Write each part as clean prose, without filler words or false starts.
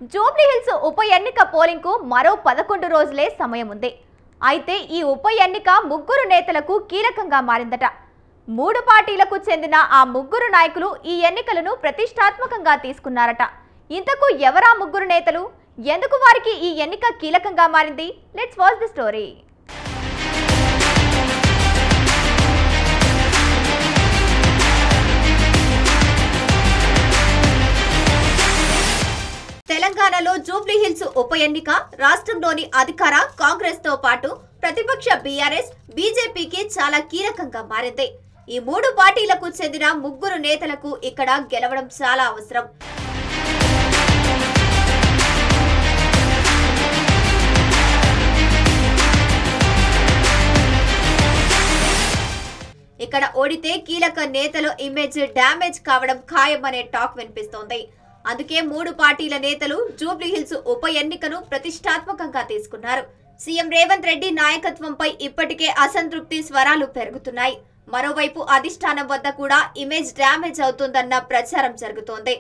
Jubilee hills ఉప ఎన్నిక polling కు మరో 11 రోజులే సమయం ఉంది. అయితే ఈ ఉప ఎన్నిక ముగ్గురు నేతలకు కీలకంగా మారిందట. మూడు పార్టీలకు చెందిన ఆ ముగ్గురు నాయకులు ఈ ఎన్నికలను ప్రతిష్టాత్మకంగా తీసుకున్నారట. ఇంతకు ఎవరా ముగ్గురు నేతలు? ఎందుకు వారికి ఈ ఎన్నిక కీలకంగా మారింది? Let's watch the story. తెలంగాణలో జూబ్లీ హిల్స్ ఉప ఎన్నిక రాష్ట్రంలోని అధికార కాంగ్రెస్ తో పాటు ప్రతిపక్ష బీఆర్ఎస్, బీజేపీకి చాలా కీలకంగా మారింది. ఈ మూడు పార్టీలకు చెందిన ముగ్గురు నేతలకు ఇక్కడ గెలవడం చాలా అవసరం. ఇక్కడ ఓడితే కీలక నేతల ఇమేజ్ డ్యామేజ్ కావడం ఖాయమనే టాక్ వినిపిస్తోంది. అందుకే మూడు పార్టీల నేతలు జూబ్లీ హిల్స్ ఉప ఎన్నికను ప్రతిష్టాత్మకంగా తీసుకున్నారు. సీఎం రేవంత్ రెడ్డి నాయకత్వంపై ఇప్పటికే అసంతృప్తి స్వరాలు పెరుగుతున్నాయి. మరోవైపు అధిష్టానం వద్ద కూడా ఇమేజ్ డ్యామేజ్ అవుతుందన్న ప్రచారం జరుగుతోంది.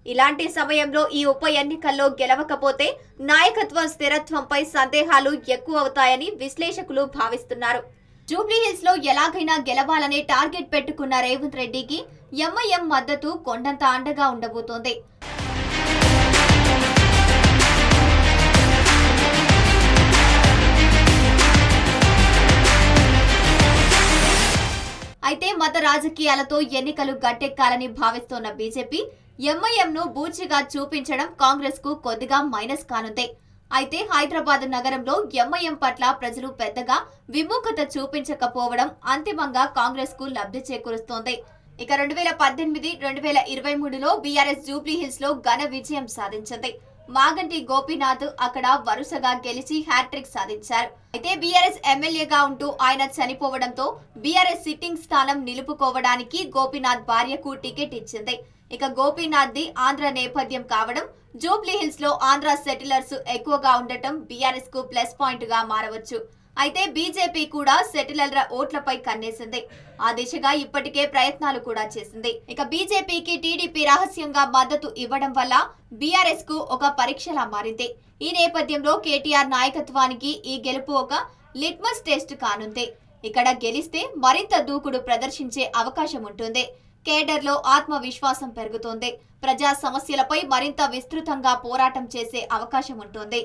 ఇలాంటి సమయంలో ఈ ఉప ఎన్నికల్లో గెలవకపోతే నాయకత్వ స్థిరత్వంపై సందేహాలు ఎక్కువ అవుతాయని విశ్లేషకులు భావిస్తున్నారు. జూబ్లీ హిల్స్ లో ఎలాగైనా గెలవాలనే టార్గెట్ పెట్టుకున్న రేవంత్ రెడ్డికి ఎంఐఎం మద్దతు కొండంత అండగా ఉండబోతోంది. అయితే మత రాజకీయాలతో ఎన్నికలు గట్టెక్కాలని భావిస్తోన్న బీజేపీ ఎంఐఎంను బూచిగా చూపించడం కాంగ్రెస్ కు కొద్దిగా మైనస్ కానుంది. అయితే హైదరాబాద్ నగరంలో ఎంఐఎం పట్ల ప్రజలు పెద్దగా విముఖత చూపించకపోవడం అంతిమంగా కాంగ్రెస్ కు లబ్ధి చేకూరుస్తోంది. ఇక 2018, 2023లో బీఆర్ఎస్ జూబ్లీ హిల్స్ లో ఘన విజయం సాధించింది. మాగంటి గోపీనాథ్ అక్కడ వరుసగా గెలిచి హ్యాట్రిక్ సాధించారు. అయితే బీఆర్ఎస్ ఎమ్మెల్యేగా ఉంటూ ఆయన చనిపోవడంతో బీఆర్ఎస్ సిట్టింగ్ స్థానం నిలుపుకోవడానికి గోపీనాథ్ భార్యకు టికెట్ ఇచ్చింది. ఇక గోపీనాథ్ ది ఆంధ్ర నేపథ్యం కావడం, జూబ్లీ హిల్స్ లో ఆంధ్ర సెటిలర్స్ ఎక్కువగా ఉండటం బీఆర్ఎస్ కు ప్లస్ పాయింట్ గా మారవచ్చు. అయితే బీజేపీ కూడా సెటిలర్ల ఓట్లపై కన్నేసింది. ఆ దిశగా ఇప్పటికే ప్రయత్నాలు కూడా చేసింది. ఇక బీజేపీకి టీడీపీ రహస్యంగా మద్దతు ఇవ్వడం వల్ల బీఆర్ఎస్ కు ఒక పరీక్షలా మారింది. ఈ నేపథ్యంలో కేటీఆర్ నాయకత్వానికి ఈ గెలుపు ఒక లిట్మస్ టెస్ట్ కానుంది. ఇక్కడ గెలిస్తే మరింత దూకుడు ప్రదర్శించే అవకాశం ఉంటుంది. కేడర్ లో ఆత్మవిశ్వాసం పెరుగుతోంది. ప్రజా సమస్యలపై మరింత విస్తృతంగా పోరాటం చేసే అవకాశం ఉంటుంది.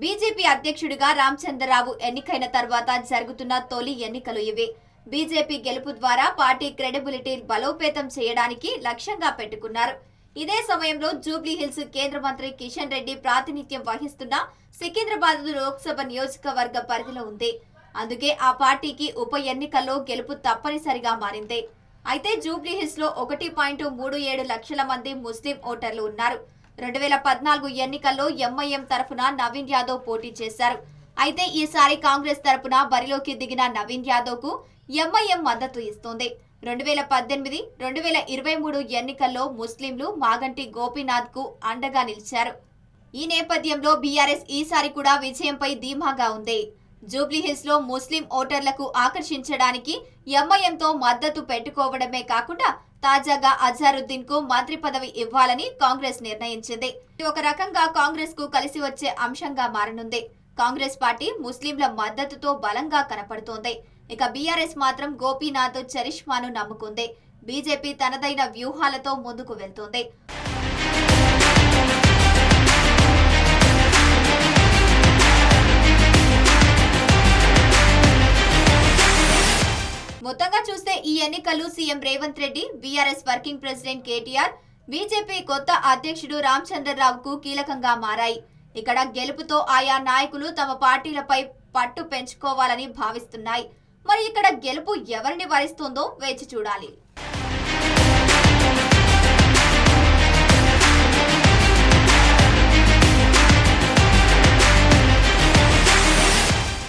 బీజేపీ అధ్యక్షుడిగా రామచంద్రరావు ఎన్నికైన తర్వాత జరుగుతున్న తొలి ఎన్నికలు ఇవి. బీజేపీ గెలుపు ద్వారా పార్టీ క్రెడిబిలిటీ బలోపేతం చేయడానికి లక్ష్యంగా పెట్టుకున్నారు. ఇదే సమయంలో జూబ్లీ హిల్స్ కేంద్ర మంత్రి కిషన్ రెడ్డి ప్రాతినిధ్యం వహిస్తున్న సికింద్రాబాద్ లోక్సభ నియోజకవర్గ పరిధిలో ఉంది. అందుకే ఆ పార్టీకి ఉప ఎన్నికల్లో గెలుపు తప్పనిసరిగా మారింది. అయితే జూబ్లీ హిల్స్ లో 1.37 లక్షల మంది ముస్లిం ఓటర్లు ఉన్నారు. 2014 ఎన్నికల్లో ఎంఐఎం తరఫున నవీన్ యాదవ్ పోటీ చేశారు. అయితే ఈసారి కాంగ్రెస్ తరఫున బరిలోకి దిగిన నవీన్ యాదవ్ కు ఎంఐఎం మద్దతు ఇస్తోంది. 2018, 2023 ఎన్నికల్లో ముస్లింలు మాగంటి గోపీనాథ్ కు అండగా నిలిచారు. ఈ నేపథ్యంలో బీఆర్ఎస్ ఈసారి కూడా విజయంపై ధీమాగా ఉంది. జూబ్లీ హిల్స్ లో ముస్లిం ఓటర్లకు ఆకర్షించడానికి ఎంఐఎంతో మద్దతు పెట్టుకోవడమే కాకుండా తాజాగా అజారుద్దీన్ కు మంత్రి పదవి ఇవ్వాలని కాంగ్రెస్ నిర్ణయించింది. ఇది ఒక రకంగా కాంగ్రెస్ కు కలిసి వచ్చే అంశంగా మారనుంది. కాంగ్రెస్ పార్టీ ముస్లింల మద్దతుతో బలంగా కనపడుతోంది. ఇక బీఆర్ఎస్ మాత్రం గోపీనాథ్ చరిష్మాను నమ్ముకుంది. బీజేపీ తనదైన వ్యూహాలతో ముందుకు వెళ్తోంది. మొత్తంగా చూస్తే ఈ ఎన్నికలు CM Revanth Reddy, BRS working president KTR, BJP కొత్త అధ్యక్షుడు రామచంద్రరావుకు కీలకంగా మారాయి. ఇక్కడ గెలుపుతో ఆయా నాయకులు తమ పార్టీలపై పట్టు పెంచుకోవాలని భావిస్తున్నాయి. మరి ఇక్కడ గెలుపు ఎవరిని వరిస్తుందో వేచి చూడాలి.